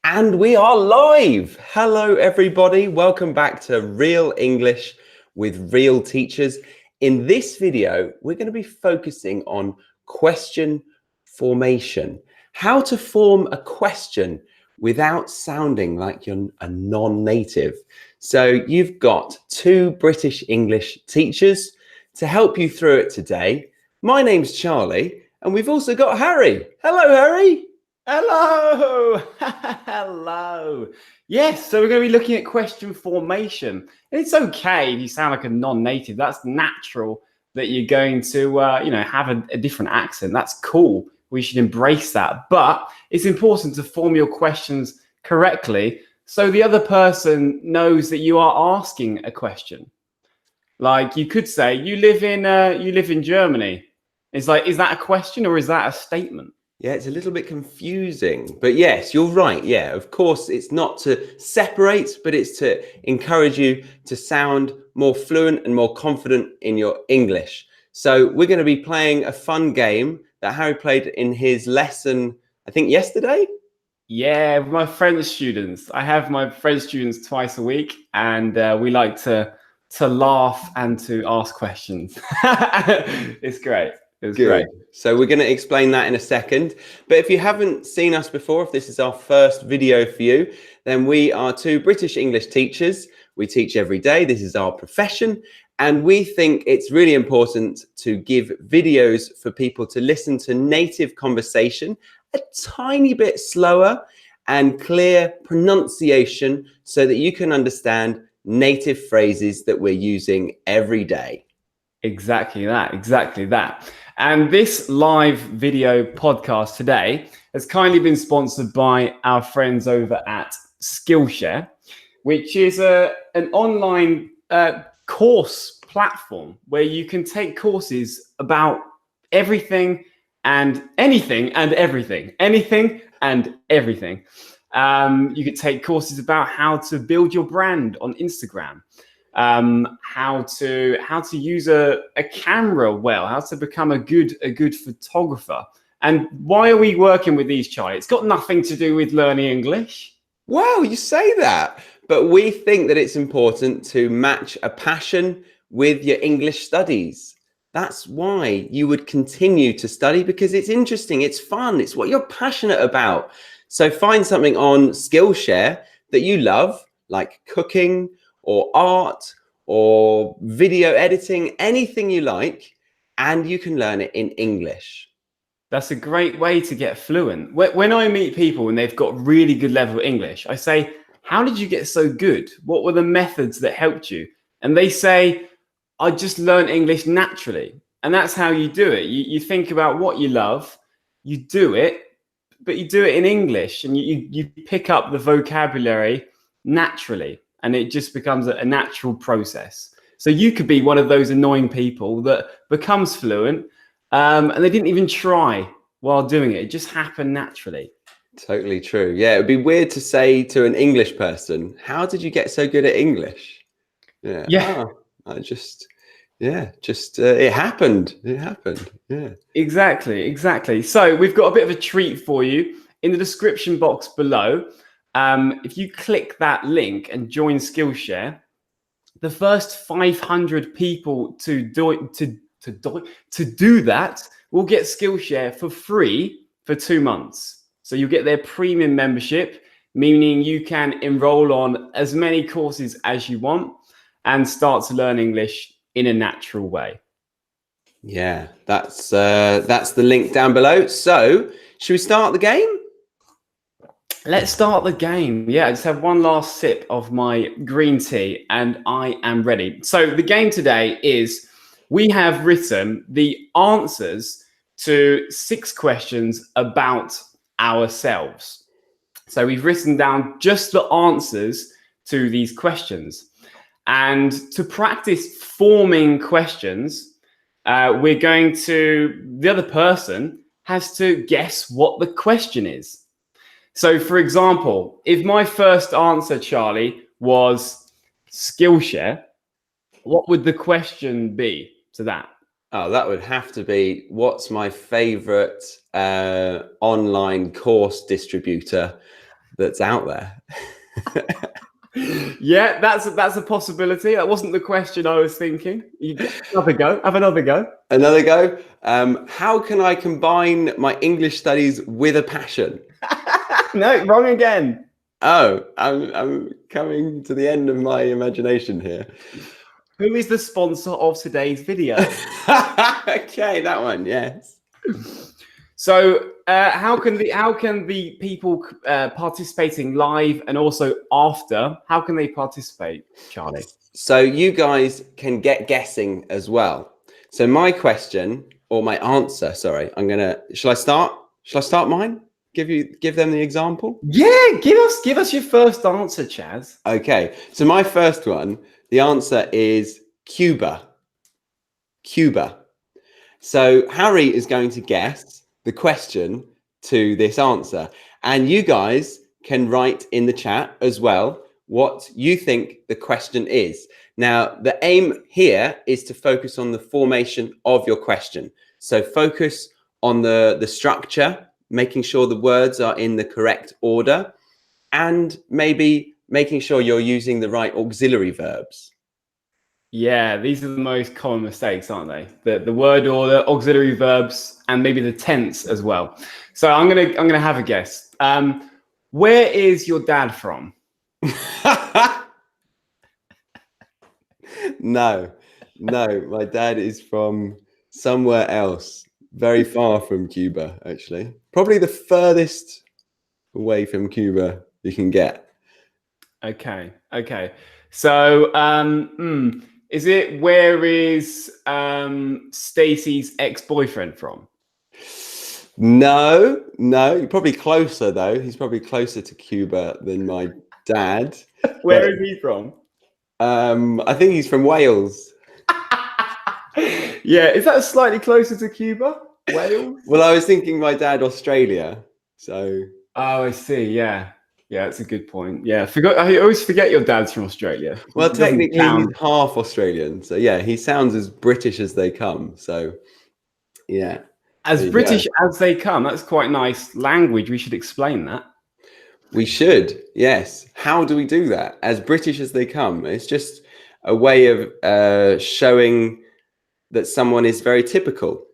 And we are live. Hello, everybody. Welcome back to Real English with Real Teachers. In this video, we're going to be focusing on question formation. How to form a question without sounding like you're a non-native. So you've got two British English teachers to help you through it today. My name's Charlie, and we've also got Harry. Hello, Harry. Hello. Hello. Yes, so we're going to be looking at question formation. And it's okay if you sound like a non-native. That's natural that you're going to, have a different accent. That's cool. We should embrace that. But it's important to form your questions correctly so the other person knows that you are asking a question. Like you could say, you live in Germany. It's like, is that a question or is that a statement? Yeah, it's a little bit confusing, but yes, you're right. Yeah, of course, it's not to separate, but it's to encourage you to sound more fluent and more confident in your English. So we're going to be playing a fun game that Harry played in his lesson, I think yesterday. Yeah, with my French students. I have my French students twice a week, and we like to laugh and to ask questions. It's great. It's great. So we're going to explain that in a second. But if you haven't seen us before, if this is our first video for you, then we are two British English teachers. We teach every day. This is our profession. And we think it's really important to give videos for people to listen to native conversation a tiny bit slower and clear pronunciation so that you can understand native phrases that we're using every day. Exactly that. Exactly that. And this live video podcast today has kindly been sponsored by our friends over at Skillshare, which is an online course platform where you can take courses about everything and anything and everything. Anything and everything. You could take courses about how to build your brand on Instagram. How to use a camera well, how to become a good photographer. And why are we working with these, Charlie? It's got nothing to do with learning English. Wow, you say that, but we think that it's important to match a passion with your English studies. That's why you would continue to study, because it's interesting, it's fun, it's what you're passionate about. So find something on Skillshare that you love, like cooking, or art, or video editing, anything you like, and you can learn it in English. That's a great way to get fluent. When I meet people and they've got really good level of English, I say, how did you get so good? What were the methods that helped you? And they say, I just learned English naturally. And that's how you do it. You think about what you love, you do it, but you do it in English, and you pick up the vocabulary naturally. And it just becomes a natural process. So you could be one of those annoying people that becomes fluent and they didn't even try while doing it. It just happened naturally. Totally true. Yeah, it would be weird to say to an English person, how did you get so good at English? Yeah. It happened. It happened. Yeah. Exactly. So we've got a bit of a treat for you in the description box below. If you click that link and join Skillshare, the first 500 people to do that will get Skillshare for free for 2 months. So you get their premium membership, meaning you can enroll on as many courses as you want and start to learn English in a natural way. Yeah, that's the link down below. So should we start the game? Let's start the game. Yeah, I just have one last sip of my green tea and I am ready. So the game today is we have written the answers to 6 questions about ourselves. So we've written down just the answers to these questions. And to practice forming questions, the other person has to guess what the question is. So, for example, if my first answer, Charlie, was Skillshare, what would the question be to that? Oh, that would have to be, what's my favorite online course distributor? that's out there. Yeah, that's a possibility. That wasn't the question I was thinking. Another go. Have another go. Another go. How can I combine my English studies with a passion? No, wrong again. Oh, I'm coming to the end of my imagination here. Who is the sponsor of today's video? Okay, that one, yes. So, how can the people participating live and also after? How can they participate, Charlie? So you guys can get guessing as well. So my question or my answer, sorry, shall I start? Shall I start mine? Give them the example? Yeah, give us your first answer, Chaz. Okay. So my first one, the answer is Cuba. Cuba. So Harry is going to guess the question to this answer, and you guys can write in the chat as well what you think the question is. Now, the aim here is to focus on the formation of your question. So focus on the structure, making sure the words are in the correct order, and maybe making sure you're using the right auxiliary verbs. Yeah, these are the most common mistakes, aren't they? The word order, auxiliary verbs, and maybe the tense as well. So I'm gonna have a guess. Where is your dad from? No, my dad is from somewhere else, very far from Cuba, actually. Probably the furthest away from Cuba you can get. Okay. So, where is Stacy's ex-boyfriend from? No, you're probably closer though. He's probably closer to Cuba than my dad. Where is he from? I think he's from Wales. Yeah, is that slightly closer to Cuba? Wales? Well, I was thinking my dad, Australia. So. Oh, I see. Yeah, that's a good point. Yeah, I always forget your dad's from Australia. Well, technically he's half Australian. So yeah, he sounds as British as they come. So yeah. As British as they come. That's quite nice language. We should explain that. We should, yes. How do we do that? As British as they come. It's just a way of showing that someone is very typical.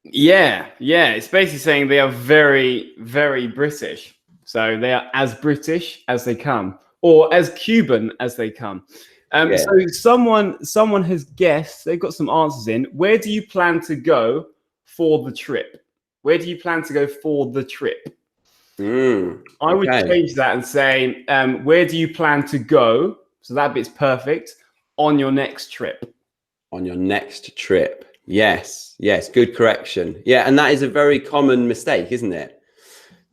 Yeah. It's basically saying they are very, very British. So they are as British as they come, or as Cuban as they come. So someone has guessed. They've got some answers in. Where do you plan to go for the trip? Where do you plan to go for the trip? I would change that and say, where do you plan to go? So that bit's perfect. On your next trip. On your next trip. Yes, good correction. Yeah, and that is a very common mistake, isn't it?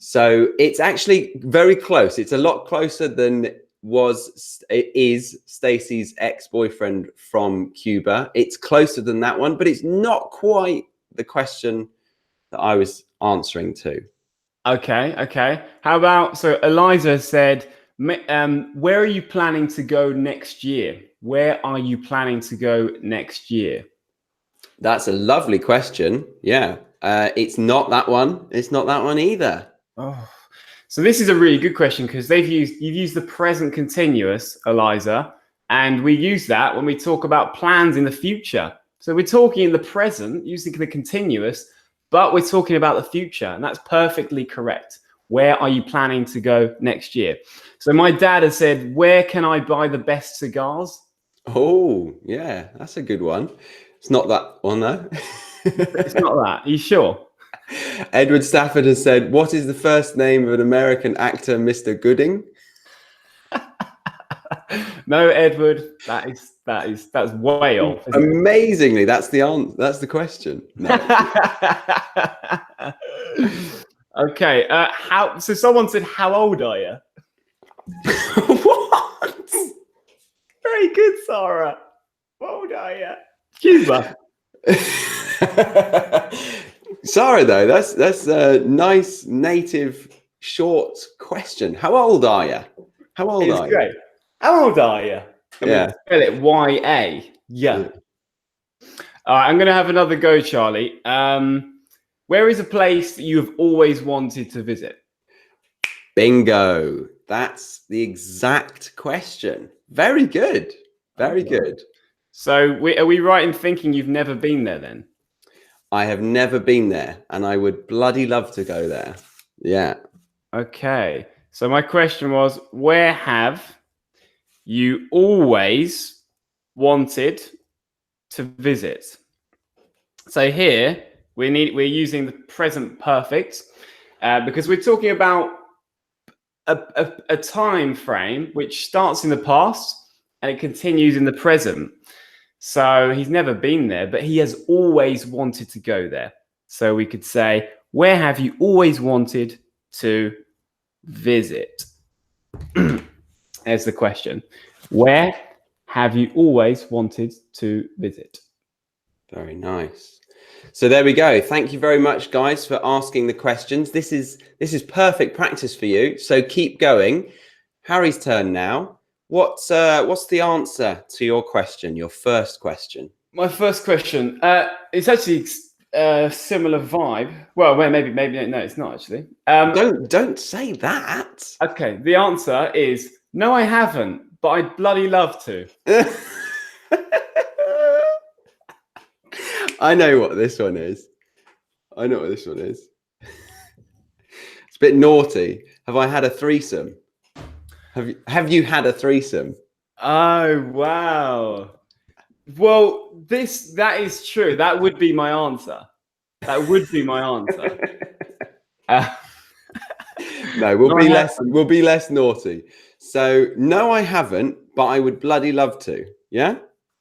So it's actually very close. It's a lot closer than it is Stacy's ex-boyfriend from Cuba. It's closer than that one, but it's not quite the question that I was answering to. Okay. How about, so Eliza said, where are you planning to go next year? Where are you planning to go next year? That's a lovely question. Yeah. It's not that one. It's not that one either. Oh, so this is a really good question because you've used the present continuous, Eliza, and we use that when we talk about plans in the future. So we're talking in the present using the continuous, but we're talking about the future, and that's perfectly correct. Where are you planning to go next year? So my dad has said, where can I buy the best cigars? Oh, yeah, that's a good one. It's not that one, though. It's not that. Are you sure? Edward Stafford has said, what is the first name of an American actor, Mr. Gooding? No, Edward, that's way off. Amazingly, that's the answer. That's the question. No. Okay. So someone said, how old are you? What? Very good, Sarah. How old are you? Cuba. Sarah, though, that's a nice native short question. How old are you? How old are you? How old are you? Spell it Y-A. Yeah. All right, I'm going to have another go, Charlie. Where is a place that you have always wanted to visit? Bingo. That's the exact question. Very good. Very good. So are we right in thinking you've never been there then? I have never been there, and I would bloody love to go there. Yeah. Okay. So my question was, where have you always wanted to visit? So here we're using the present perfect because we're talking about a time frame which starts in the past and it continues in the present. So he's never been there, but he has always wanted to go there. So we could say, where have you always wanted to visit? There's the question. Where have you always wanted to visit? Very nice. So there we go. Thank you very much, guys, for asking the questions. This is perfect practice for you. So keep going. Harry's turn now. What's the answer to your question? Your first question. My first question. It's actually a similar vibe. Well, maybe no, it's not actually. Don't say that. Okay. The answer is no, I haven't, but I'd bloody love to. I know what this one is. It's a bit naughty. Have I had a threesome? Have you had a threesome? Oh wow. Well, that is true. That would be my answer. No, we'll be less naughty. So no, I haven't, but I would bloody love to. Yeah?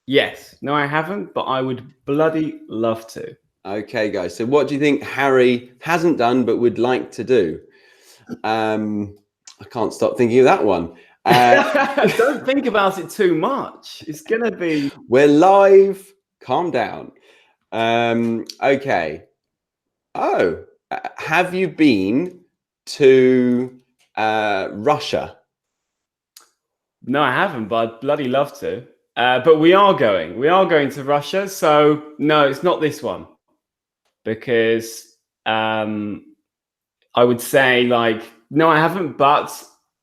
Yes. No, I haven't, but I would bloody love to. Okay, guys. So what do you think Harry hasn't done but would like to do? I can't stop thinking of that one. Don't think about it too much. It's gonna be. We're live. Calm down. Okay. Oh, have you been to Russia? No, I haven't, but I'd bloody love to. But we are going. We are going to Russia. So no, it's not this one, because I would say no, I haven't, but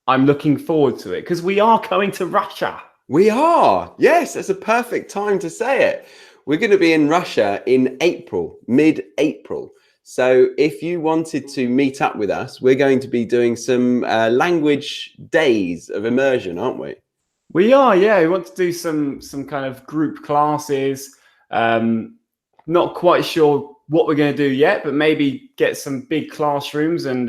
I'm looking forward to it because we are going to Russia. We are. Yes, that's a perfect time to say it. We're going to be in Russia in April, mid-April. So if you wanted to meet up with us, we're going to be doing some language days of immersion, aren't we? We are, yeah. We want to do some kind of group classes. Not quite sure what we're going to do yet, but maybe get some big classrooms and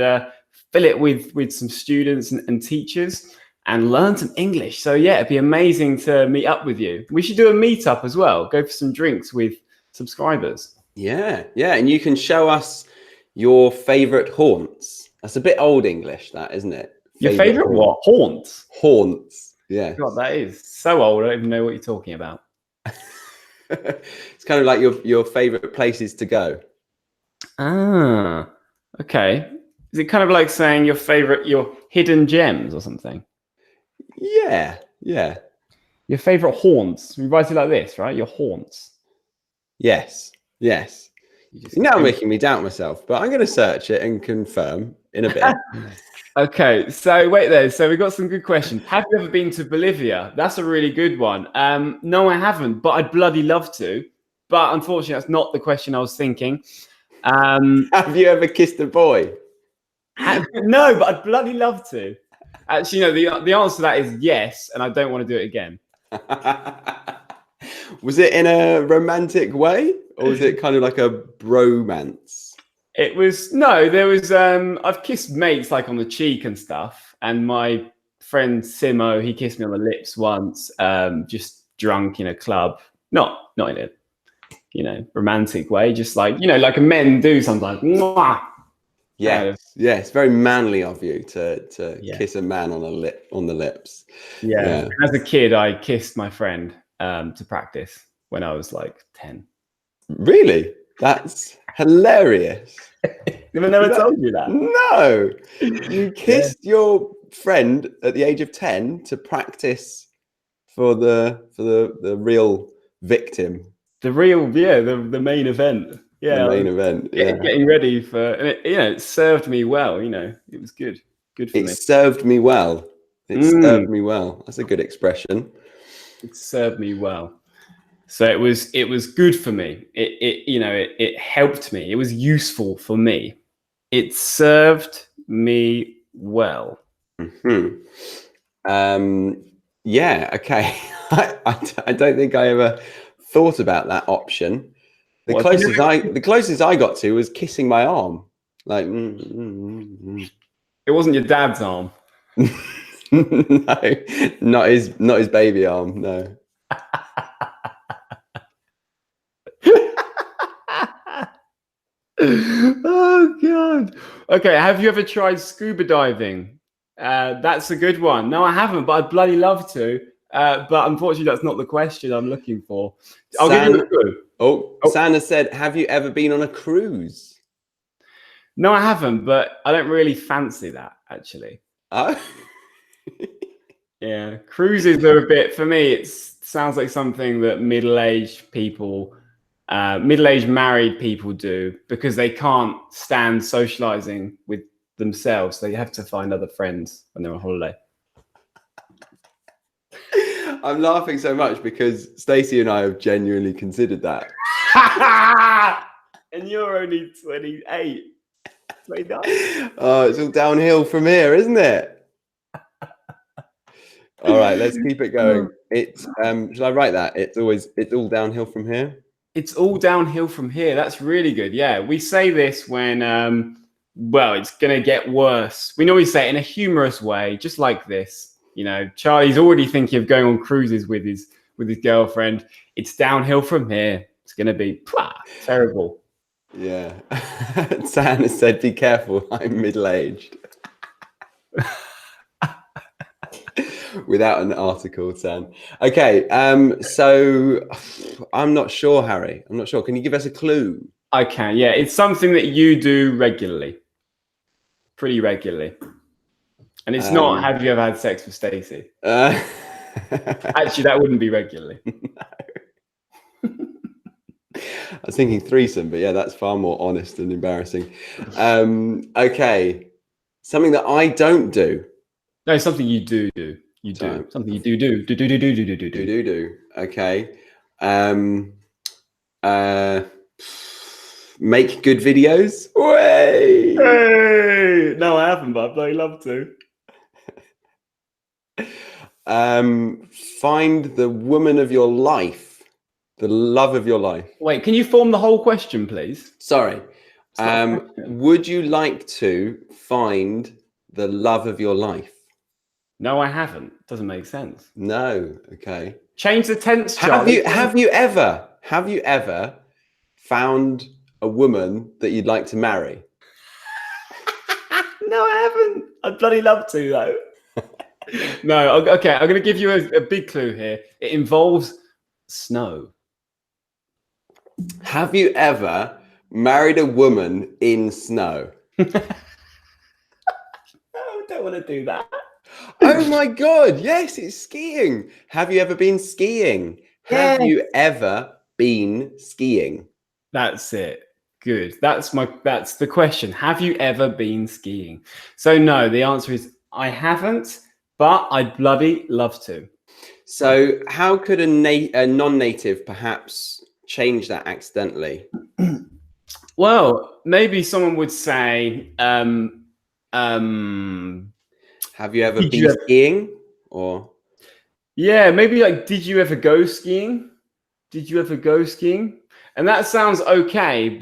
fill it with some students and teachers and learn some English. So yeah, it'd be amazing to meet up with you. We should do a meetup as well. Go for some drinks with subscribers. Yeah, and you can show us your favorite haunts. That's a bit old English, that, isn't it? Your favorite what? Haunts? Haunts, yeah. God, that is so old. I don't even know what you're talking about. It's kind of like your favorite places to go. Ah, okay. Is it kind of like saying your hidden gems or something? Yeah. Your favorite haunts. We write it like this, right? Your haunts. Yes. You're now making me doubt myself, but I'm going to search it and confirm in a bit. Okay, so wait there. So we've got some good questions. Have you ever been to Bolivia? That's a really good one. No, I haven't, but I'd bloody love to. But unfortunately, that's not the question I was thinking. Have you ever kissed a boy? No, but I'd bloody love to. Actually, no, the answer to that is yes, and I don't want to do it again. Was it in a romantic way, or was it kind of like a bromance? It was, no, there was, I've kissed mates like on the cheek and stuff. And my friend Simo, he kissed me on the lips once, just drunk in a club. Not in a, romantic way, just like a men do sometimes. Mwah! Yes, very manly of you to kiss a man on the lips. Yeah. As a kid, I kissed my friend to practice when I was like 10. Really? That's hilarious. I've never told you that. No, you kissed your friend at the age of 10 to practice for the real victim. The main event. Yeah, the main event. Yeah, getting ready for, and it served me well. It was good. Good for me. It served me well. It served me well. That's a good expression. It served me well. So it was good for me. It helped me. It was useful for me. It served me well. Mm-hmm. Yeah. Okay. I don't think I ever thought about that option. The closest I got to was kissing my arm. Like. It wasn't your dad's arm. No, not his baby arm. No. Oh God. Okay. Have you ever tried scuba diving? That's a good one. No, I haven't, but I'd bloody love to. But unfortunately, that's not the question I'm looking for. I'll give you a clue. Oh, Sandra said, "Have you ever been on a cruise?" No, I haven't, but I don't really fancy that actually. Oh. Yeah, cruises are a bit, for me, it sounds like something that middle-aged people, middle-aged married people do because they can't stand socializing with themselves. They have to find other friends when they're on holiday. I'm laughing so much because Stacey and I have genuinely considered that. And you're only 28. 29. Oh, it's all downhill from here, isn't it? All right, let's keep it going. It's shall I write that? It's all downhill from here. It's all downhill from here. That's really good. Yeah, we say this when well, it's gonna get worse. We normally say it in a humorous way, just like this. You know, Charlie's already thinking of going on cruises with his girlfriend. It's downhill from here. It's gonna be terrible. Yeah. Santa said, "Be careful. I'm middle-aged." Without an article, San. Okay, so I'm not sure, Harry. I'm not sure. Can you give us a clue? I can, yeah. It's something that you do regularly. Pretty regularly. And it's not, have you ever had sex with Stacey? Actually, that wouldn't be regularly. No. I was thinking threesome, but yeah, that's far more honest and embarrassing. Okay. Something that I don't do. No, something you do. You do. Something you do. Okay. Make good videos. Hey! No, I haven't, but I'd very love to. Find the woman of your life, the love of your life. Wait, can you form the whole question, please? Sorry. Would you like to find the love of your life? No, I haven't. Doesn't make sense. No. Okay. Change the tense, Charlie. Have you ever found a woman that you'd like to marry? No, I haven't. I'd bloody love to, though. No, okay. I'm going to give you a big clue here. It involves snow. Have you ever married a woman in snow? No, I don't want to do that. Oh my God, yes, it's skiing. Have you ever been skiing? Have you ever been skiing? That's it. Good. That's the question. Have you ever been skiing? So no, the answer is I haven't, but I'd bloody love to. So how could a non-native perhaps change that accidentally? Well, maybe someone would say, have you ever been skiing? Or yeah, maybe like, did you ever go skiing? Did you ever go skiing? And that sounds okay,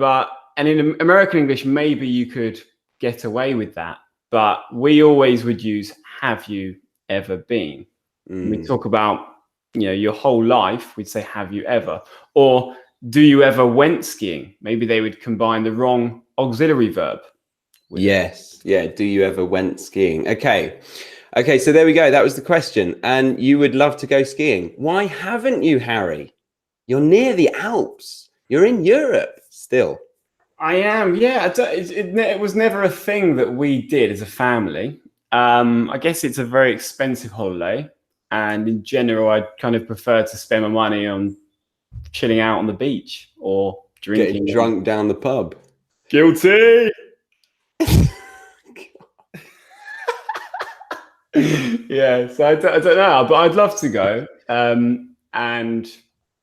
and in American English, maybe you could get away with that. But we always would use, have you ever been? We talk about, your whole life, we'd say, have you ever? Or do you ever went skiing? Maybe they would combine the wrong auxiliary verb. Yes. Yeah. Do you ever went skiing? Okay. So there we go. That was the question. And you would love to go skiing. Why haven't you, Harry? You're near the Alps. You're in Europe still. I am. Yeah. It was never a thing that we did as a family. I guess it's a very expensive holiday. And in general, I'd kind of prefer to spend my money on chilling out on the beach or drinking. Getting drunk down the pub. Guilty. Yeah, so I don't know, but I'd love to go. And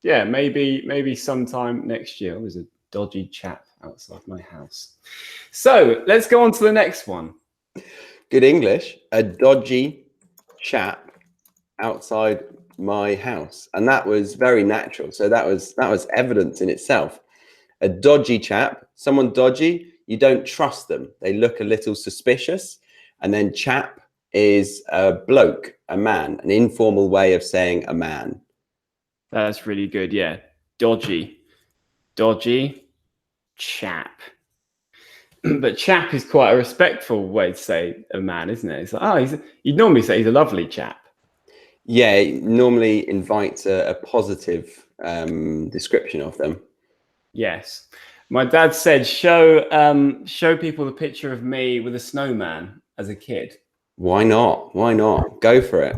yeah, maybe sometime next year. There's a dodgy chap outside my house. So let's go on to the next one. Good English. A dodgy chap outside my house, and that was very natural. So that was evidence in itself. A dodgy chap, someone dodgy, you don't trust them. They look a little suspicious. And then chap is a bloke, a man, an informal way of saying a man. That's really good. Yeah, dodgy chap. But chap is quite a respectful way to say a man, isn't it? It's like, oh, you'd normally say he's a lovely chap. Yeah, it normally invites a positive description of them. Yes. My dad said, show people the picture of me with a snowman as a kid. Why not? Why not? Go for it.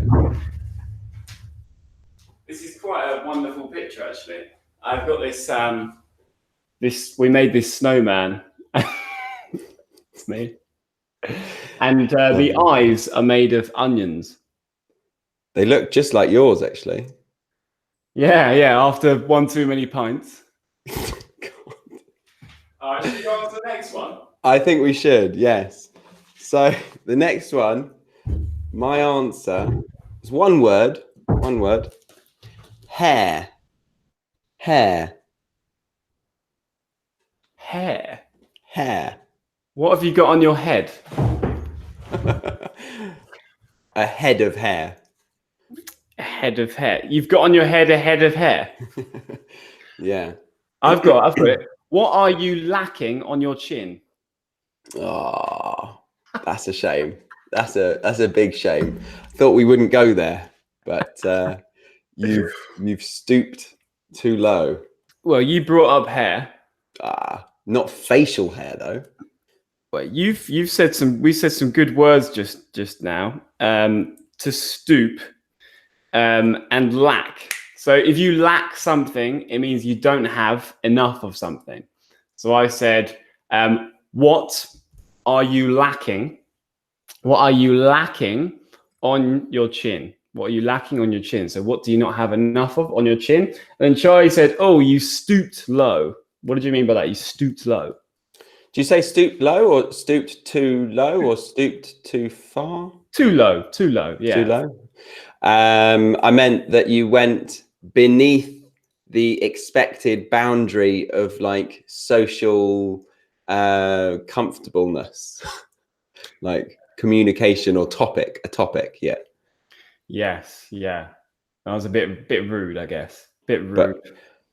This is quite a wonderful picture, actually. I've got this, we made this snowman. It's me. And the eyes are made of onions. They look just like yours, actually. Yeah, after one too many pints. All right, should we go on to the next one? I think we should, yes. So the next one, my answer is one word. Hair. What have you got on your head? A head of hair. A head of hair. You've got on your head a head of hair. Yeah. I've got it. What are you lacking on your chin? Oh, that's a shame. That's a big shame. Thought we wouldn't go there, but you've stooped too low. Well, you brought up hair. Not facial hair though. Well, we said some good words just now. To stoop and lack. So if you lack something, it means you don't have enough of something. So I said, what are you lacking? What are you lacking on your chin? What are you lacking on your chin? So what do you not have enough of on your chin? And then Charlie said, oh, you stooped low. What did you mean by that? You stooped low. Do you say stooped low or stooped too low or stooped too far? Too low, yeah. Too low? I meant that you went beneath the expected boundary of like social comfortableness, like communication or a topic, yeah. Yes, yeah. That was a bit rude, I guess. Bit rude.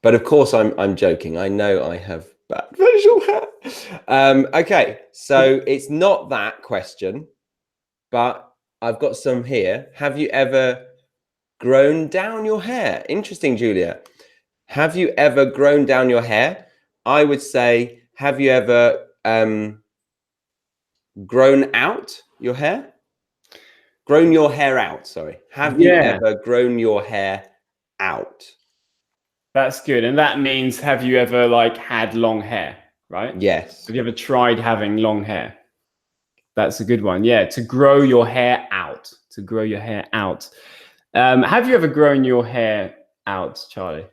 But of course I'm joking. I know I have bad visual hair. Okay, so it's not that question, but I've got some here. Have you ever grown down your hair? Interesting, Julia. Have you ever grown down your hair? I would say, have you ever grown out your hair? Grown your hair out, sorry. Have you ever grown your hair out? That's good. And that means, have you ever like had long hair, right? Yes. Have you ever tried having long hair? That's a good one. Yeah, to grow your hair out. To grow your hair out. Have you ever grown your hair out, Charlie?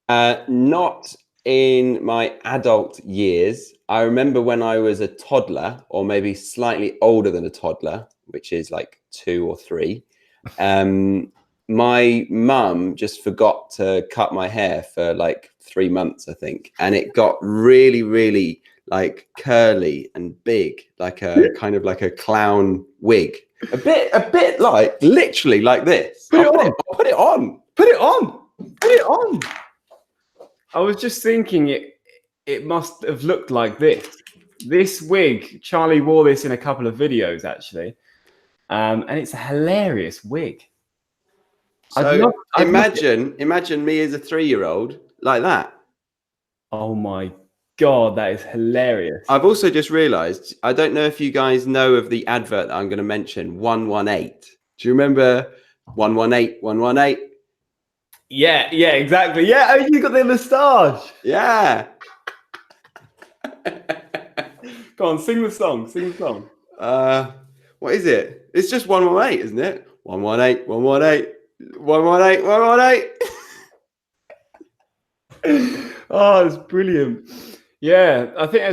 Not in my adult years. I remember when I was a toddler, or maybe slightly older than a toddler, which is like 2 or 3. My mum just forgot to cut my hair for like 3 months, I think. And it got really, really like curly and big, like a kind of like a clown wig. A bit like literally like this. Put it on. I was just thinking it must have looked like this. This wig, Charlie wore this in a couple of videos actually. And it's a hilarious wig. So imagine me as a 3-year-old like that. Oh my God, that is hilarious. I've also just realized, I don't know if you guys know of the advert that I'm going to mention, 118. Do you remember 118, 118? Yeah, exactly. Yeah, oh, you got the moustache. Yeah. Go on, sing the song. What is it? It's just 118, isn't it? 118, 118, 118, 118. Oh, it's brilliant. Yeah, I think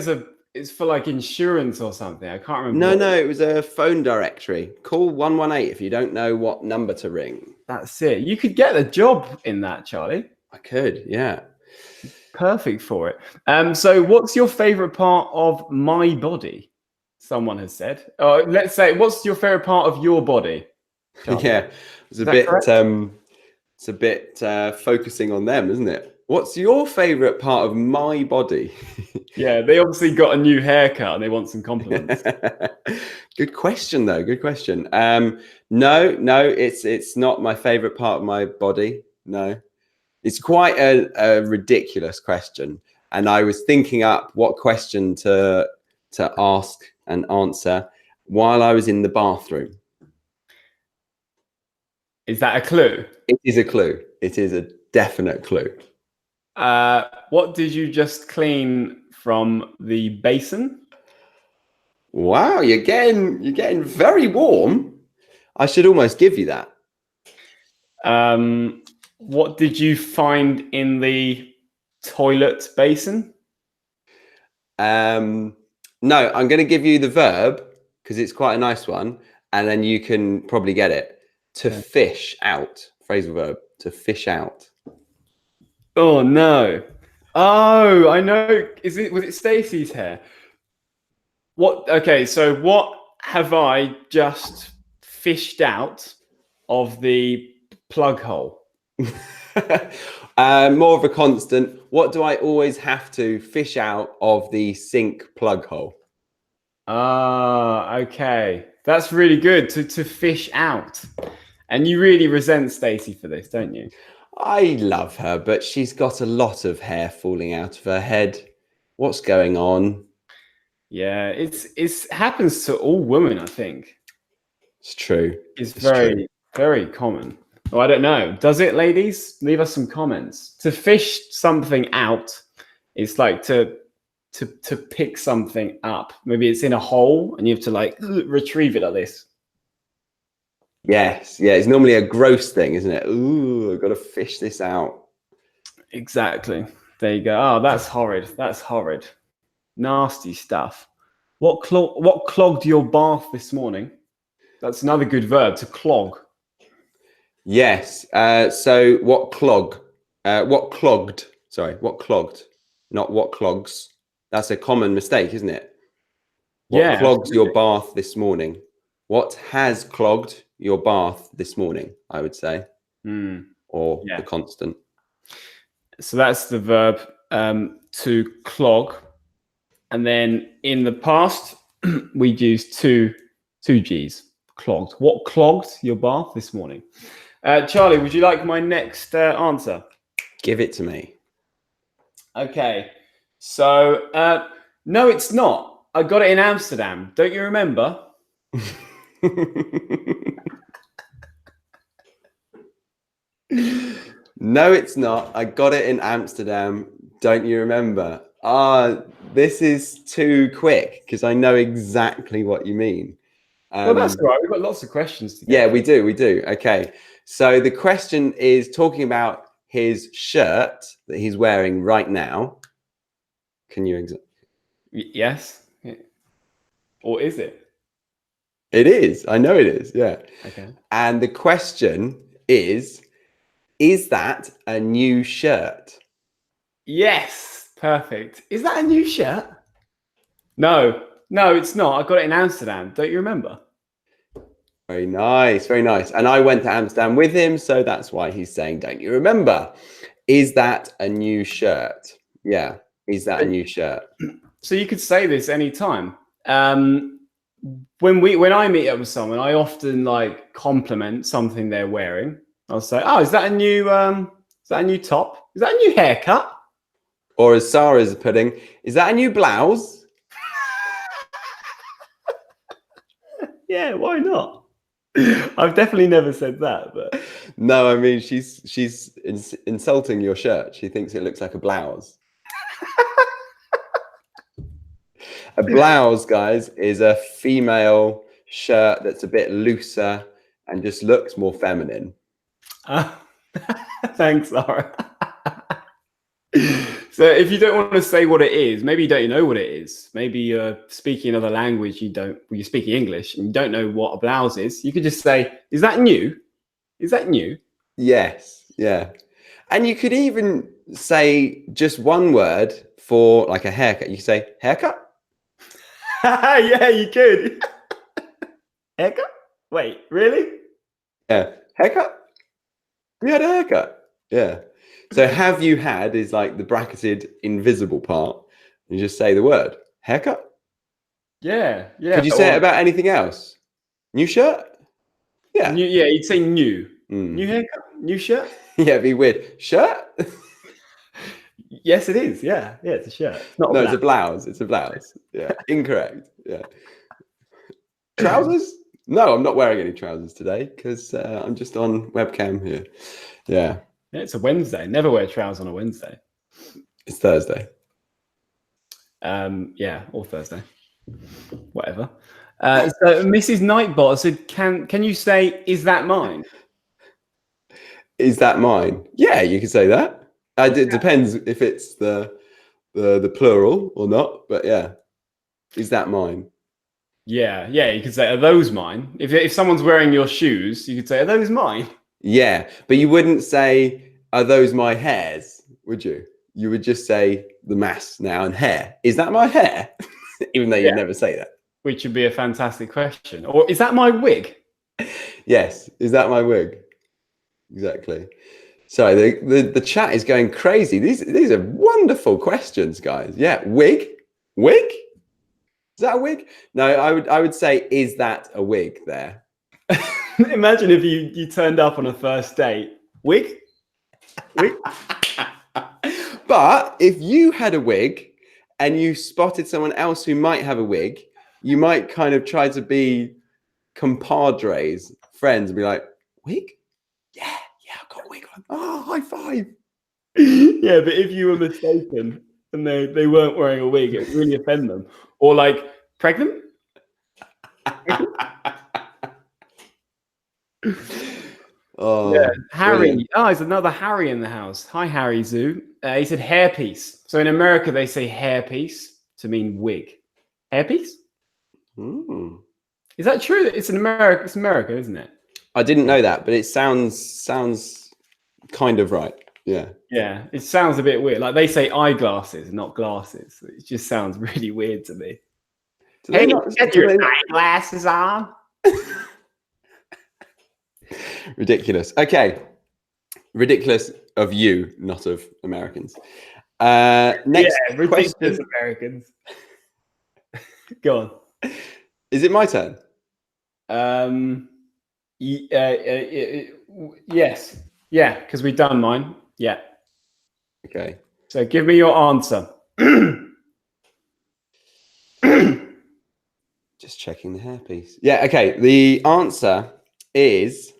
it's for like insurance or something. I can't remember. No, it was a phone directory. Call 118 if you don't know what number to ring. That's it. You could get a job in that, Charlie. I could, yeah. Perfect for it. So what's your favorite part of my body? Someone has said. Let's say, what's your favorite part of your body? Charlie? Yeah, it's a bit focusing on them, isn't it? What's your favorite part of my body? Yeah, they obviously got a new haircut and they want some compliments. Good question, though. Good question. No, it's not my favorite part of my body. No, it's quite a ridiculous question, and I was thinking up what question to ask and answer while I was in the bathroom. Is that a clue? It is a clue. It is a definite clue. What did you just clean from the basin? Wow, you're getting very warm. I should almost give you that. What did you find in the toilet basin? No, I'm going to give you the verb because it's quite a nice one, and then you can probably get it. To fish out. Phrasal verb. To fish out. Oh no! Oh, I know. Was it Stacey's hair? What? Okay, so what have I just fished out of the plug hole? More of a constant. What do I always have to fish out of the sink plug hole? Ah, okay. That's really good to fish out. And you really resent Stacey for this, don't you? I love her, but she's got a lot of hair falling out of her head. What's going on? Yeah, it's happens to all women, I think. It's true. It's very, very common. Oh, I don't know. Does it, ladies? Leave us some comments. To fish something out, it's like to pick something up. Maybe it's in a hole and you have to like retrieve it like this. Yes, yeah, it's normally a gross thing, isn't it? Ooh, I've got to fish this out. Exactly. There you go. Oh, that's horrid. That's horrid. Nasty stuff. What clogged your bath this morning? That's another good verb, to clog. Yes. So what clogged? What clogged? Not what clogs. That's a common mistake, isn't it? What clogged your bath this morning? What has clogged your bath this morning, I would say. Or the constant. So that's the verb to clog. And then in the past, we'd use two G's. Clogged. What clogged your bath this morning? Charlie, would you like my next answer? Give it to me. Okay. So, no, it's not. I got it in Amsterdam. Don't you remember? No, it's not. I got it in Amsterdam. Don't you remember? This is too quick because I know exactly what you mean. Well, that's all right. We've got lots of questions to get. Yeah, we do. Okay. So the question is talking about his shirt that he's wearing right now. Can you? Yes. Or is it? It is. I know it is. Yeah. Okay. And the question is that a new shirt? Yes. Perfect. Is that a new shirt? No, it's not. I got it in Amsterdam. Don't you remember? Very nice. Very nice. And I went to Amsterdam with him. So that's why he's saying, don't you remember? Is that a new shirt? Yeah. Is that a new shirt? So you could say this anytime. When I meet up with someone, I often like compliment something they're wearing. I'll say, "Oh, is that a new top? Is that a new haircut?" Or as Sarah's putting, "Is that a new blouse?" Yeah, why not? I've definitely never said that, but no, I mean she's insulting your shirt. She thinks it looks like a blouse. A blouse, guys, is a female shirt that's a bit looser and just looks more feminine. Thanks, Laura. So if you don't want to say what it is, maybe you don't know what it is. Maybe you're speaking another language, you're speaking English and you don't know what a blouse is. You could just say, is that new? Is that new? Yes, yeah. And you could even say just one word for like a haircut. You could say haircut. Yeah, you could. Haircut? Wait, really? Yeah, haircut. You had a haircut. Yeah. So have you had is like the bracketed invisible part. You just say the word haircut. Yeah, yeah. Could you say it about anything else? New shirt? Yeah. New, yeah, you'd say new. Mm. New haircut? New shirt? Yeah, it'd be weird. Shirt? Yes, it is. Yeah, yeah, it's a shirt. It's not No, it's a blouse. It's a blouse. Yeah, incorrect. Yeah. Trousers? No, I'm not wearing any trousers today because I'm just on webcam here. Yeah. Yeah, it's a Wednesday. Never wear trousers on a Wednesday. It's Thursday. Yeah, or Thursday. Whatever. So Mrs. Nightbot said, can you say, is that mine? Is that mine? Yeah, you could say that. It depends if it's the plural or not, but yeah. Is that mine? Yeah, you could say, are those mine? If someone's wearing your shoes, you could say, are those mine? Yeah, but you wouldn't say, are those my hairs, would you? You would just say the mass noun hair. Is that my hair? Even though you'd never say that. Which would be a fantastic question. Or is that my wig? Yes, is that my wig? Exactly. So the chat is going crazy. These are wonderful questions, guys. Yeah, wig? Wig? Is that a wig? No, I would say, is that a wig there? Imagine if you turned up on a first date. Wig? Wig? But if you had a wig and you spotted someone else who might have a wig, you might kind of try to be compadres, friends, and be like, wig? Yeah, I've got a wig on. Oh, high five. Yeah, but if you were mistaken and they weren't wearing a wig, it would really offend them. Or like, pregnant? Oh, yeah. Harry. Brilliant. Oh, there's another Harry in the house. Hi, Harry Zoo. He said hairpiece. So in America, they say hairpiece to mean wig. Hairpiece? Is that true? It's in America. It's America, isn't it? I didn't know that, but it sounds kind of right. Yeah. Yeah, it sounds a bit weird. Like they say eyeglasses, not glasses. It just sounds really weird to me. Hey, get your eyeglasses on. Ridiculous. Okay. Ridiculous of you, not of Americans. Next ridiculous question. Americans. Go on. Is it my turn? Yes. Yeah, because we've done mine. Yeah. Okay. So give me your answer. Just checking the hairpiece. Yeah, okay. The answer is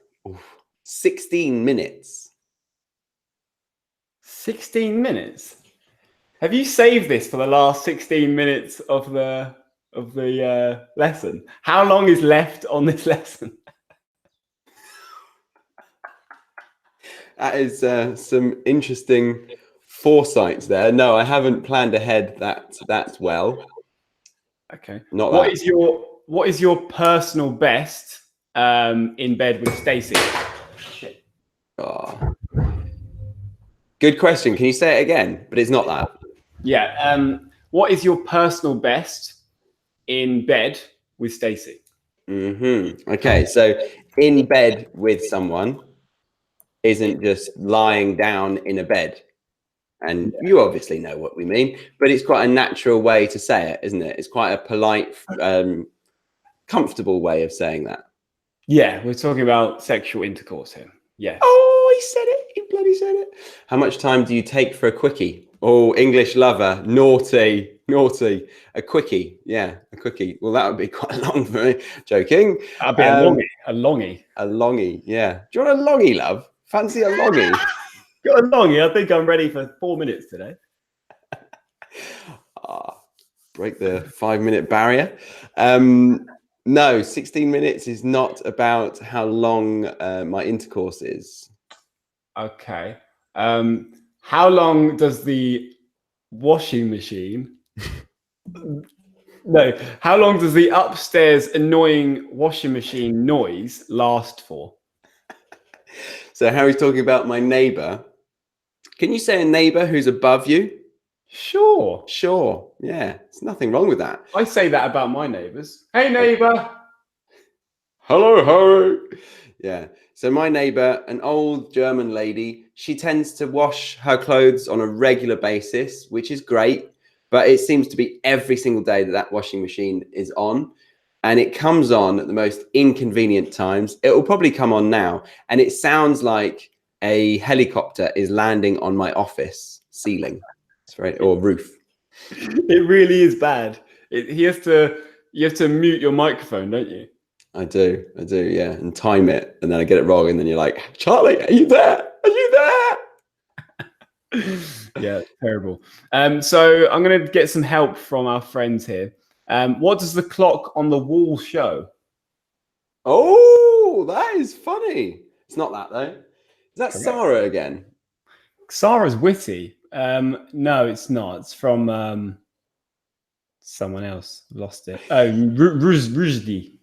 16 minutes. 16 minutes? Have you saved this for the last 16 minutes of the lesson? How long is left on this lesson? That is some interesting foresight there. No, I haven't planned ahead that well. Okay. Not what that. What is your personal best in bed with Stacey? Shit. Oh. Good question. Can you say it again? But it's not that. Yeah. What is your personal best in bed with Stacey? Okay. So in bed with someone isn't just lying down in a bed. And you obviously know what we mean, but it's quite a natural way to say it, isn't it? It's quite a polite, comfortable way of saying that. Yeah, we're talking about sexual intercourse here. Yeah. Oh, he said it. He bloody said it. How much time do you take for a quickie? Oh, English lover. Naughty. A quickie. Yeah, a quickie. Well, that would be quite long for me. Joking. That'd be a longie. A longie, yeah. Do you want a longie, love? Fancy a longie? Got a longie. I think I'm ready for 4 minutes today. Break the 5-minute barrier. No, 16 minutes is not about how long my intercourse is. Okay. How long does the washing machine? No. How long does the upstairs annoying washing machine noise last for? So Harry's talking about my neighbor. Can you say a neighbor who's above you? Sure. Sure. Yeah, there's nothing wrong with that. I say that about my neighbors. Hey, neighbor. Hello, Harry. Yeah. So my neighbor, an old German lady, she tends to wash her clothes on a regular basis, which is great. But it seems to be every single day that washing machine is on. And it comes on at the most inconvenient times. It will probably come on now. And it sounds like a helicopter is landing on my office ceiling. It's very, or roof. It really is bad. You have to mute your microphone, don't you? I do, yeah, and time it, and then I get it wrong, and then you're like, Charlie, are you there? Are you there? Yeah, terrible. So I'm going to get some help from our friends here. What does the clock on the wall show? Oh, that is funny. It's not that though. Is that Correct. Sarah again? Sarah's witty. No, it's not. It's from someone else. Lost it. Oh, Rushdie.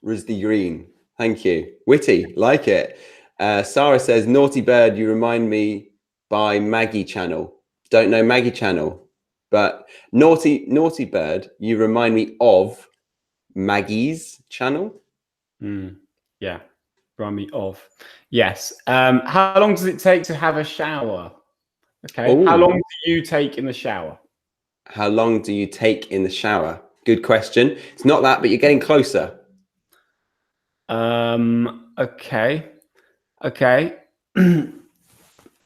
Rusty Green. Thank you. Witty, like it. Sarah says, "Naughty Bird, you remind me by Maggie Channel." Don't know Maggie Channel, but Naughty Bird, you remind me of Maggie's Channel. Yeah, remind me of. Yes. How long does it take to have a shower? Okay. Ooh. How long do you take in the shower? How long do you take in the shower? Good question. It's not that, but you're getting closer. Okay.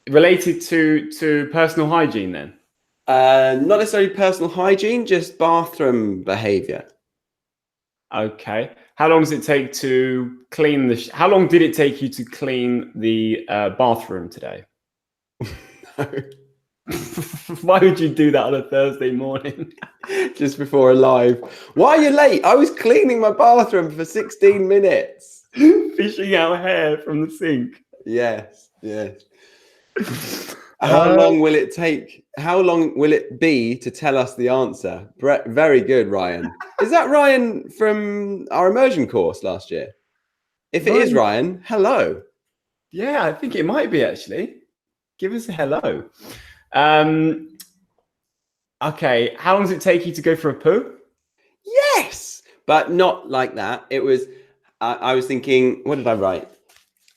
Related to personal hygiene then? Not necessarily personal hygiene, just bathroom behavior. Okay. How long does it take to clean the? How long did it take you to clean the bathroom today? No. Why would you do that on a Thursday morning? Just before a live. Why are you late? I was cleaning my bathroom for 16 minutes. Fishing out hair from the sink. Yes. How long will it take? How long will it be to tell us the answer? Very good, Ryan. Is that Ryan from our immersion course last year? If it is Ryan, hello. Yeah, I think it might be actually. Give us a hello. Okay, how long does it take you to go for a poo? Yes, but not like that. It was, I was thinking, what did I write?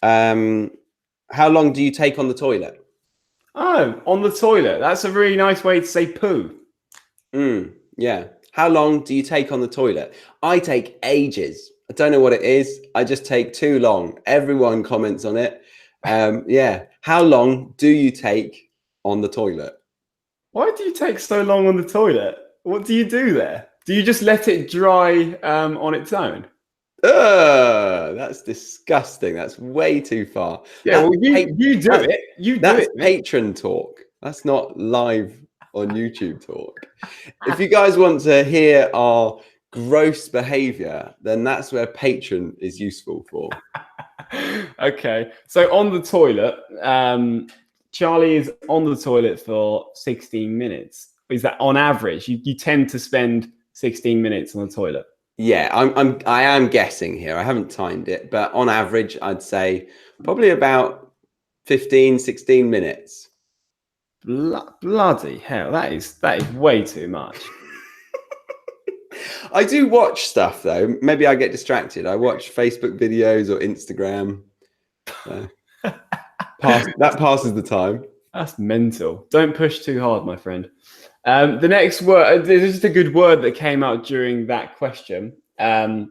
How long do you take on the toilet? Oh, on the toilet. That's a really nice way to say poo. Yeah. How long do you take on the toilet? I take ages. I don't know what it is. I just take too long. Everyone comments on it. Yeah. How long do you take on the toilet? Why do you take so long on the toilet? What do you do there? Do you just let it dry on its own? That's disgusting. That's way too far. Yeah, well, you do it. You do That's it. patron talk. That's not live on YouTube talk. If you guys want to hear our gross behavior, then that's where patron is useful for. Okay, so on the toilet, Charlie is on the toilet for 16 minutes. Is that on average? You tend to spend 16 minutes on the toilet. Yeah, I am guessing here. I haven't timed it, but on average, I'd say probably about 15, 16 minutes. Bloody hell, that is way too much. I do watch stuff though. Maybe I get distracted. I watch Facebook videos or Instagram. That passes the time. That's mental. Don't push too hard, my friend. The next word, there's just a good word that came out during that question. And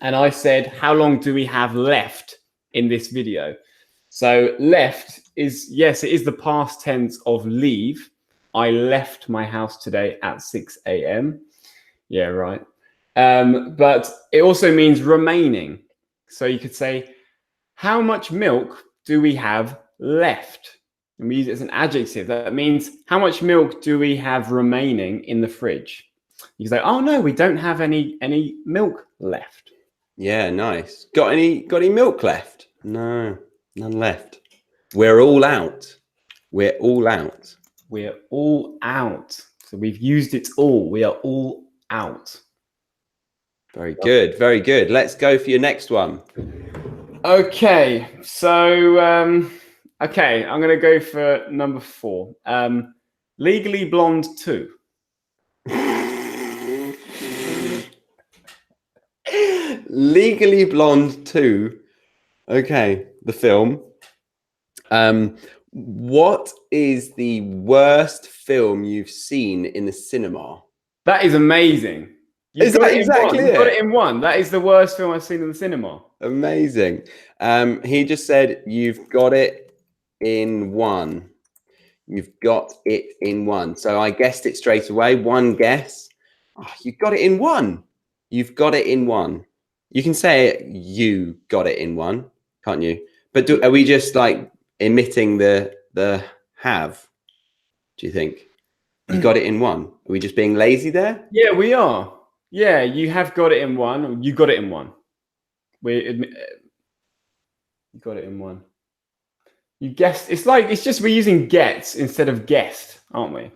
I said, how long do we have left in this video? So left is, yes, it is the past tense of leave. I left my house today at 6 a.m. Yeah, right. But it also means remaining. So you could say, how much milk do we have left? And we use it as an adjective. That means how much milk do we have remaining in the fridge? You can say, "Oh no, we don't have any milk left." Yeah, nice. Got any milk left? No, none left. We're all out. We're all out. We're all out. So we've used it all. We are all out. Very good. Very good. Let's go for your next one. Okay. So, okay, I'm going to go for number 4. Legally Blonde 2. Legally Blonde 2. Okay, the film. What is the worst film you've seen in the cinema? That is amazing. Is that exactly it? You got it in one. That is the worst film I've seen in the cinema. Amazing. He just said you've got it in one. You've got it in one. So I guessed it straight away. One guess. Oh, you've got it in one. You've got it in one. You can say it, you got it in one, can't you? But are we just like emitting the have? Do you think? You got it in one. Are we just being lazy there? Yeah, we are. Yeah, you have got it in one. Or you got it in one. You got it in one. You guessed. It's just we're using gets instead of guessed, aren't we?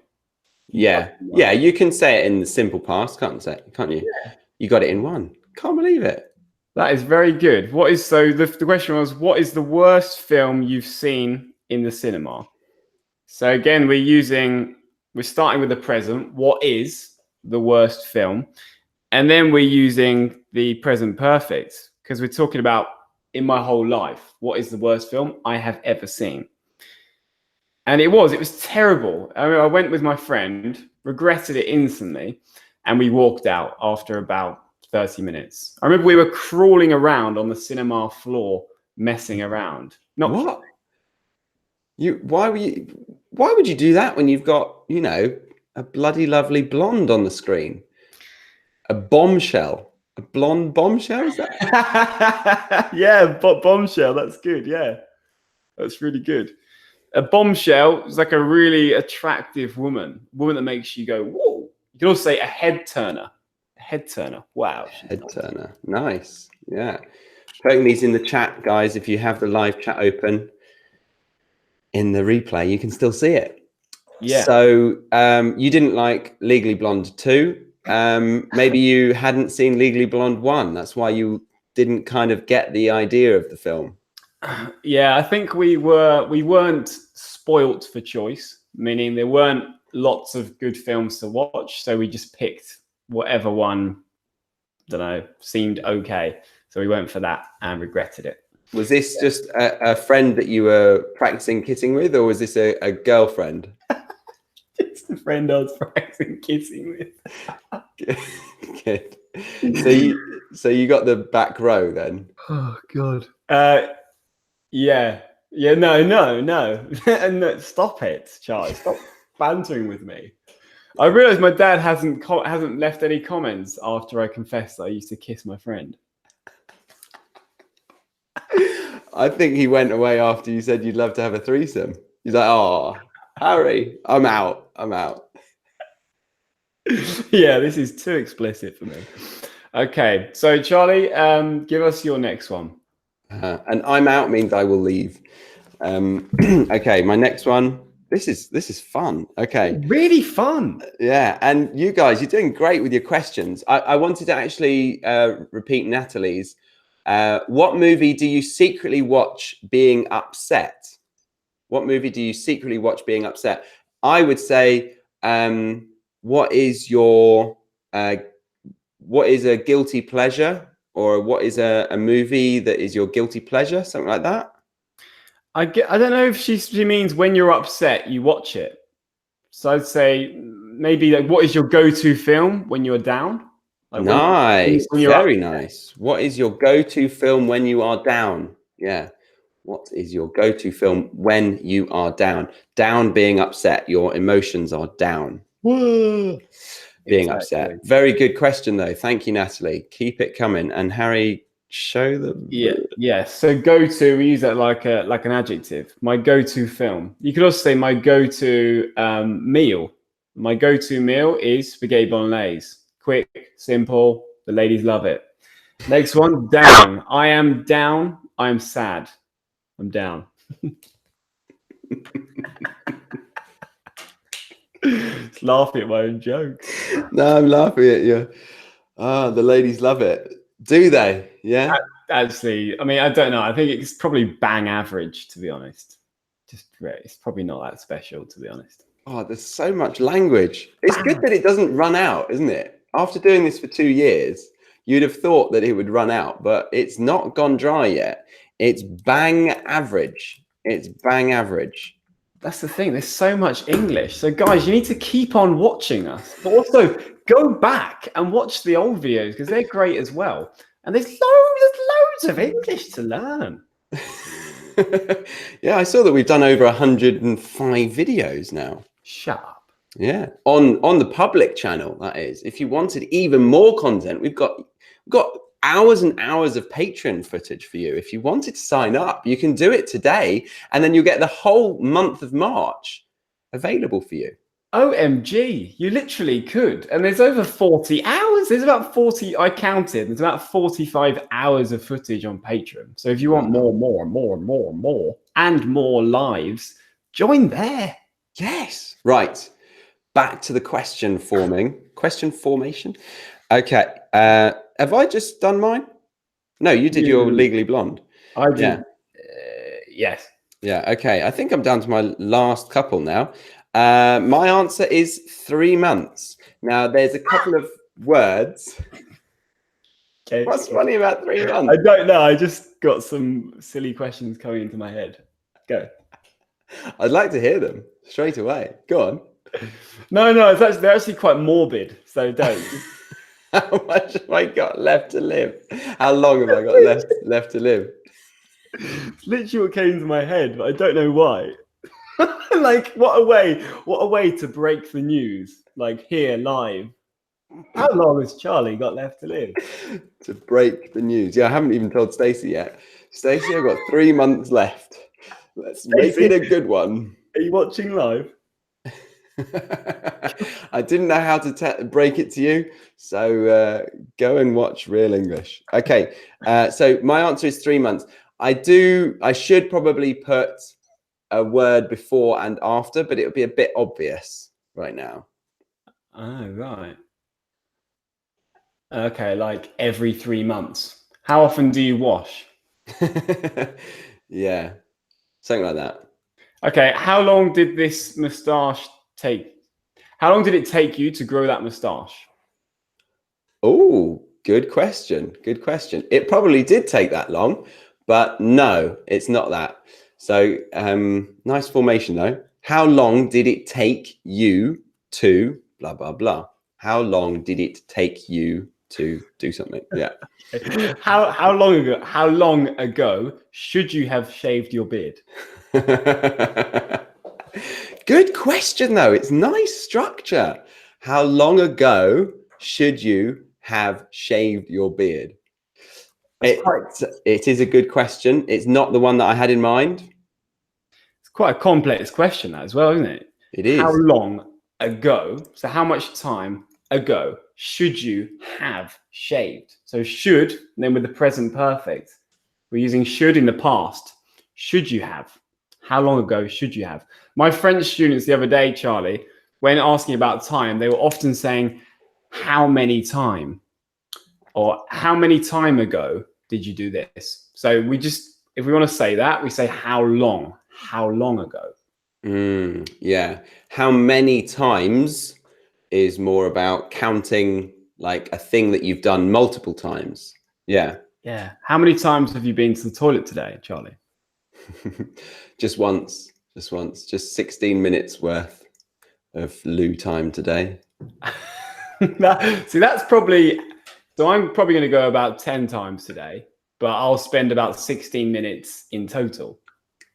Yeah. Yeah, you can say it in the simple past, can't you? Yeah. You got it in one. Can't believe it. That is very good. The question was, what is the worst film you've seen in the cinema? So again, we're starting with the present. What is the worst film? And then we're using the present perfect because we're talking about in my whole life. What is the worst film I have ever seen? And it was terrible. I mean, I went with my friend, regretted it instantly, and we walked out after about 30 minutes. I remember we were crawling around on the cinema floor, messing around. What? Why would you do that when you've got, a bloody lovely blonde on the screen? A bombshell. A blonde bombshell, is that? Yeah, bombshell. That's good. Yeah, that's really good. A bombshell is like a really attractive woman that makes you go, whoa. You can also say a head turner. A head turner. Wow. Head turner. Nice. Yeah. Putting these in the chat, guys. If you have the live chat open in the replay, you can still see it. Yeah. So you didn't like Legally Blonde 2. Maybe you hadn't seen Legally Blonde 1. That's why you didn't kind of get the idea of the film. Yeah, I think we weren't spoilt for choice, meaning there weren't lots of good films to watch, so we just picked whatever one, seemed okay. So we went for that and regretted it. Was this just a friend that you were practicing kissing with, or was this a girlfriend? It's the friend I was practicing kissing with. Good. So you got the back row then? Oh God. Yeah. No. No, stop it, Charlie. Stop bantering with me. I realized my dad hasn't left any comments after I confessed that I used to kiss my friend. I think he went away after you said you'd love to have a threesome. He's like, oh, Harry, I'm out. Yeah, this is too explicit for me. Okay, so Charlie, give us your next one. And I'm out means I will leave. Okay, my next one. This is fun. Okay, really fun. Yeah, and you guys, you're doing great with your questions. I wanted to actually repeat Natalie's. What movie do you secretly watch being upset? What movie do you secretly watch being upset? I would say, what is a guilty pleasure, or what is a movie that is your guilty pleasure? Something like that. I don't know if she means when you're upset, you watch it. So I'd say maybe like, what is your go-to film when you're down? Like nice, very nice. What is your go-to film when you are down? Yeah. What is your go-to film when you are down? Down being upset. Your emotions are down. Whoa. Being upset. Very good question, though. Thank you, Natalie. Keep it coming. And Harry, show them. Yeah. So go-to, we use that like an adjective. My go-to film. You could also say my go-to meal. My go-to meal is spaghetti bolognese. Quick, simple. The ladies love it. Next one, down. I am down. I am sad. I'm down. Just laughing at my own jokes. No, I'm laughing at you. The ladies love it. Do they? Yeah. Actually, I mean, I don't know. I think it's probably bang average, to be honest. It's probably not that special, to be honest. Oh, there's so much language. It's good that it doesn't run out, isn't it? After doing this for 2 years, you'd have thought that it would run out, but it's not gone dry yet. It's bang average. It's bang average. That's the thing. There's so much English. So, guys, you need to keep on watching us, but also go back and watch the old videos because they're great as well. And there's loads of English to learn. Yeah, I saw that we've done over 105 videos now. Shut up. Yeah, on the public channel, that is. If you wanted even more content, we've got hours and hours of Patreon footage for you. If you wanted to sign up, you can do it today, and then you'll get the whole month of March available for you. OMG, you literally could. And there's over 40 hours. There's about 40, I counted. There's about 45 hours of footage on Patreon. So if you want more, and more lives, join there. Yes. Right. Back to the question formation. Okay. Have I just done mine? No, you did your Legally Blonde. I did. Yeah. Yes. Yeah. Okay. I think I'm down to my last couple now. My answer is 3 months. Now, there's a couple of words. Okay. What's funny about 3 months? I don't know. I just got some silly questions coming into my head. Go. I'd like to hear them straight away. Go on. No, they're actually quite morbid. So don't. How much have I got left to live? How long have I got left to live? It's literally what came into my head, but I don't know why. Like, what a way to break the news, like here live. How long has Charlie got left to live? To break the news. Yeah, I haven't even told Stacey yet. Stacey, I've got 3 months left. Let's make it a good one. Are you watching live? I didn't know how to break it to you, so go and watch Real English. Okay, so my answer is 3 months. I should probably put a word before and after, but it would be a bit obvious right now. Oh, right. Okay, like every 3 months. How often do you wash? Yeah, something like that. Okay, how long did this moustache take? How long did it take you to grow that moustache? Oh, good question. Good question. It probably did take that long, but no, it's not that. So nice formation though. How long did it take you to blah, blah, blah? How long did it take you to do something? Yeah. How long ago should you have shaved your beard? Good question though. It's nice structure. How long ago should you have shaved your beard? It is a good question. It's not the one that I had in mind. It's quite a complex question as well, isn't it? It is. How long ago? So how much time ago should you have shaved? So should, and then with the present perfect, we're using should in the past. Should you have? How long ago should you have? My French students the other day, Charlie, when asking about time, they were often saying, how many time? Or how many time ago did you do this? So we just, if we want to say that, we say how long ago? Yeah. How many times is more about counting like a thing that you've done multiple times. Yeah. Yeah. How many times have you been to the toilet today, Charlie? Just once. Just 16 minutes worth of loo time today. See, that's probably... So I'm probably going to go about 10 times today, but I'll spend about 16 minutes in total.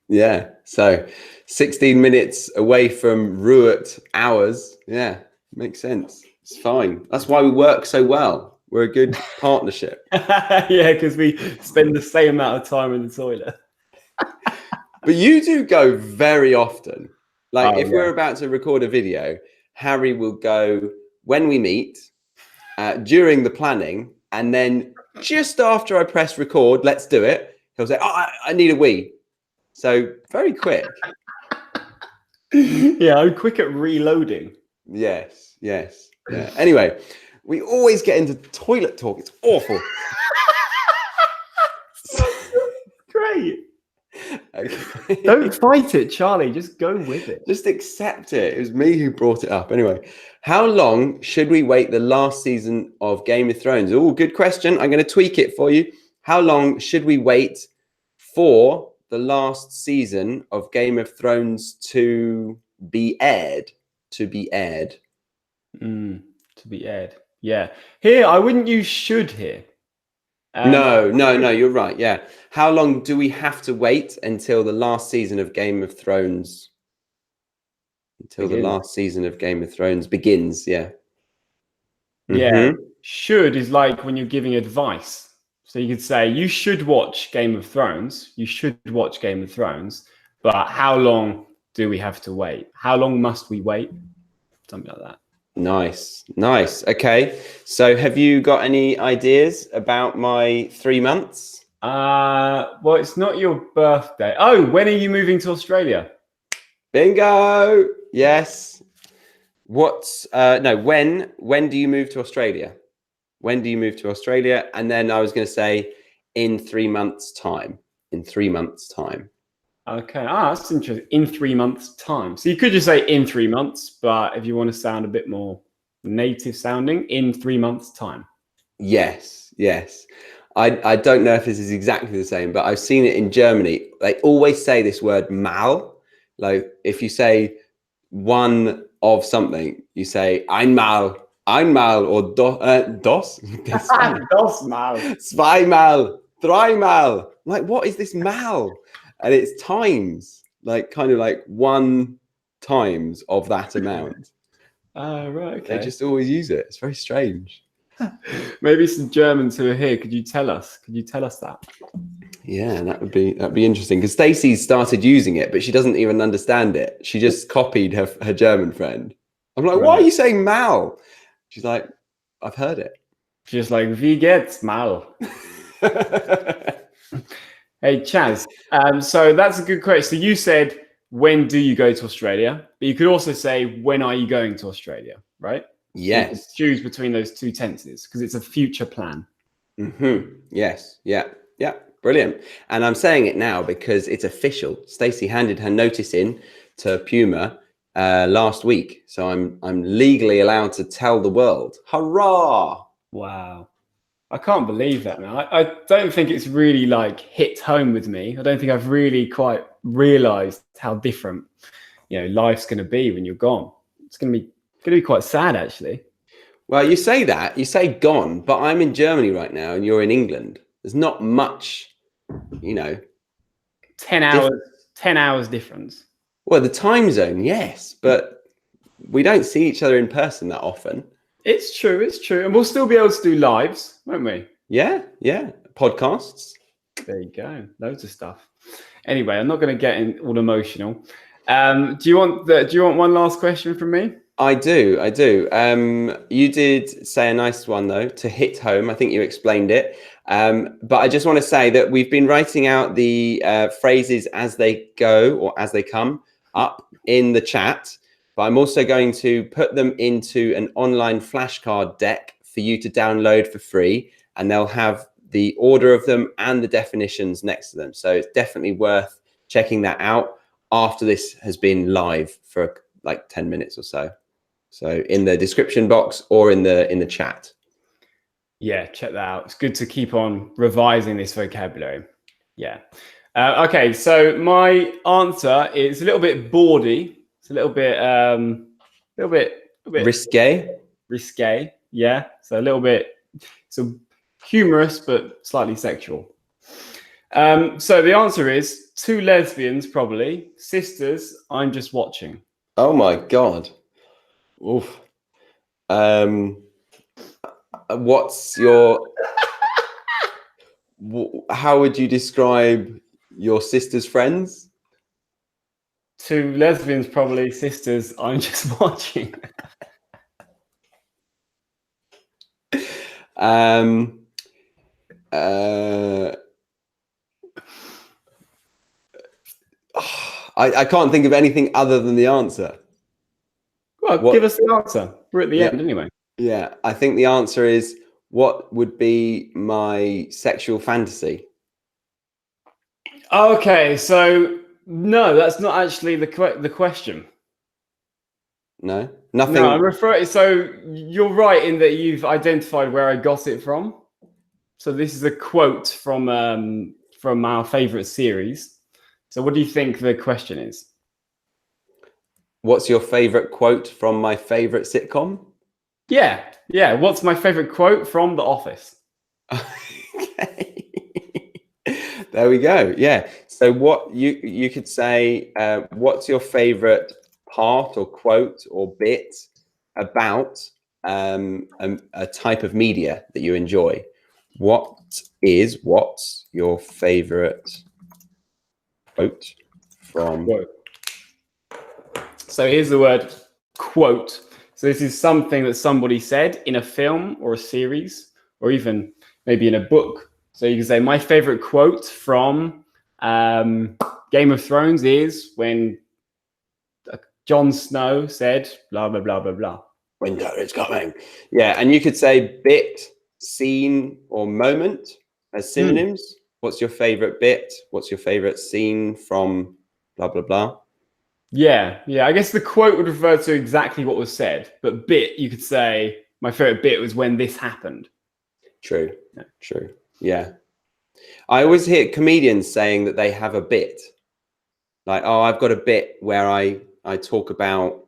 Yeah. So 16 minutes away from Ruat hours. Yeah. Makes sense. It's fine. That's why we work so well. We're a good partnership. Yeah, because we spend the same amount of time in the toilet. But you do go very often. Like if we're about to record a video Harry will go when we meet, during the planning, and then just after I press record, let's do it, he'll say, oh, I need a wee. So very quick. Yeah, I'm quick at reloading. Yes, yes. Yeah. Anyway, we always get into toilet talk. It's awful. Great. Okay. Don't fight it, Charlie. Just go with it. Just accept it. It was me who brought it up. Anyway, how long should we wait the last season of Game of Thrones? Oh, good question. I'm going to tweak it for you. How long should we wait for the last season of Game of Thrones to be aired? To be aired. To be aired. Yeah. Here, I wouldn't use should here. No, you're right. Yeah. How long do we have to wait until the last season of Game of Thrones? Until the last season of Game of Thrones begins. Yeah. Yeah. Should is like when you're giving advice. So you could say, you should watch Game of Thrones. You should watch Game of Thrones. But how long do we have to wait? How long must we wait? Something like that. Nice. Okay. So have you got any ideas about my 3 months? Well, it's not your birthday. Oh, when are you moving to Australia? Bingo. Yes. When do you move to Australia? When do you move to Australia? And then I was going to say in 3 months' time. In 3 months' time. Okay. That's interesting. In 3 months' time. So you could just say in 3 months, but if you want to sound a bit more native sounding, in 3 months' time. Yes. I don't know if this is exactly the same, but I've seen it in Germany. They always say this word mal. Like if you say one of something, you say einmal, or dos. Dos mal. Zweimal, dreimal. Like, what is this mal? And it's times, like kind of like 1 times of that amount. Right. Okay. They just always use it. It's very strange. Maybe some Germans who are here. Could you tell us? That? Yeah, that'd be interesting because Stacey's started using it, but she doesn't even understand it. She just copied her German friend. I'm like, why are you saying mal? She's like, I've heard it. She's like, wie geht's mal? Hey, Chaz. So that's a good question. So you said, when do you go to Australia? But you could also say, when are you going to Australia? Right? Yes. So you could choose between those two tenses because it's a future plan. Yes. Yeah. Brilliant. And I'm saying it now because it's official. Stacey handed her notice in to Puma last week. So I'm legally allowed to tell the world. Hurrah! Wow. I can't believe that, man. I don't think it's really like hit home with me. I don't think I've really quite realized how different, life's going to be when you're gone. It's going to be quite sad, actually. Well, you say that, you say gone, but I'm in Germany right now and you're in England. There's not much, 10 hours difference. Well, the time zone, yes, but we don't see each other in person that often. It's true. And we'll still be able to do lives, won't we? Yeah. Podcasts. There you go. Loads of stuff. Anyway, I'm not going to get all emotional. Do you want one last question from me? I do. You did say a nice one though, to hit home. I think you explained it. But I just want to say that we've been writing out the phrases as they go or as they come up in the chat. But I'm also going to put them into an online flashcard deck for you to download for free. And they'll have the order of them and the definitions next to them. So it's definitely worth checking that out after this has been live for like 10 minutes or so. So in the description box or in the chat. Yeah, check that out. It's good to keep on revising this vocabulary. Yeah. Okay, so my answer is a little bit bawdy. It's a little bit risque. Yeah. So a little bit humorous, but slightly sexual. So the answer is 2 lesbians, probably sisters. I'm just watching. Oh my God. Oof. What's your? How would you describe your sister's friends? Two lesbians, probably sisters. I'm just watching. I can't think of anything other than the answer. Well, give us the answer. We're at the end anyway. Yeah, I think the answer is, what would be my sexual fantasy? Okay, so no, that's not actually the question. No, nothing. No, I'm referring. So you're right in that you've identified where I got it from. So this is a quote from our favorite series. So what do you think the question is? What's your favorite quote from my favorite sitcom? Yeah. What's my favorite quote from The Office? Okay. There we go. Yeah. So what you could say, what's your favorite part or quote or bit about a type of media that you enjoy? What's your favorite quote from? Quote. So here's the word quote. So this is something that somebody said in a film or a series, or even maybe in a book. So you can say, my favorite quote from Game of Thrones is when Jon Snow said, blah, blah, blah, blah, blah. Winter is coming. Yeah, and you could say bit, scene, or moment as synonyms. What's your favorite bit? What's your favorite scene from blah, blah, blah? Yeah. I guess the quote would refer to exactly what was said, but bit, you could say, my favorite bit was when this happened. True. Yeah. I always hear comedians saying that they have a bit. Like, oh, I've got a bit where I talk about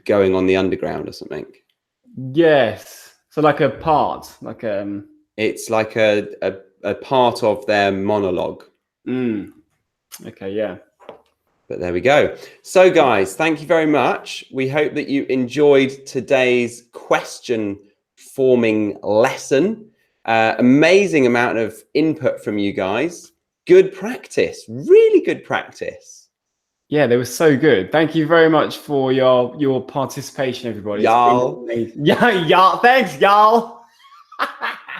going on the underground or something. Yes. So like a part, like it's like a part of their monologue. Okay, yeah. But there we go. So guys, thank you very much. We hope that you enjoyed today's question forming lesson. Amazing amount of input from you guys. Good practice, really good practice. Yeah, they were so good. Thank you very much for your participation, everybody. Y'all. Yeah, thanks, y'all.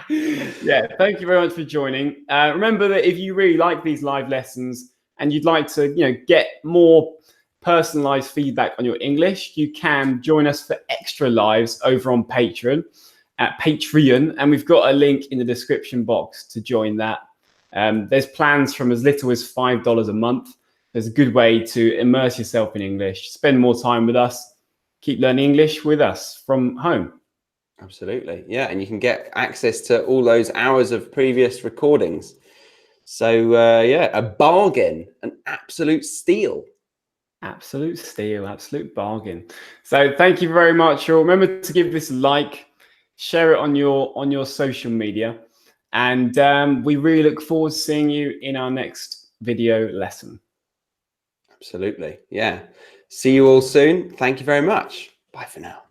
Yeah, thank you very much for joining. Remember that if you really like these live lessons and you'd like to, get more personalized feedback on your English, you can join us for extra lives over on Patreon at Patreon, and we've got a link in the description box to join that. There's plans from as little as $5 a month. There's a good way to immerse yourself in English, spend more time with us, keep learning English with us from home. Absolutely. Yeah. And you can get access to all those hours of previous recordings. So, yeah, a bargain, an absolute steal. Absolute steal, absolute bargain. So thank you very much. Remember to give this a like, share it on your social media. And we really look forward to seeing you in our next video lesson. Absolutely. Yeah. See you all soon. Thank you very much. Bye for now.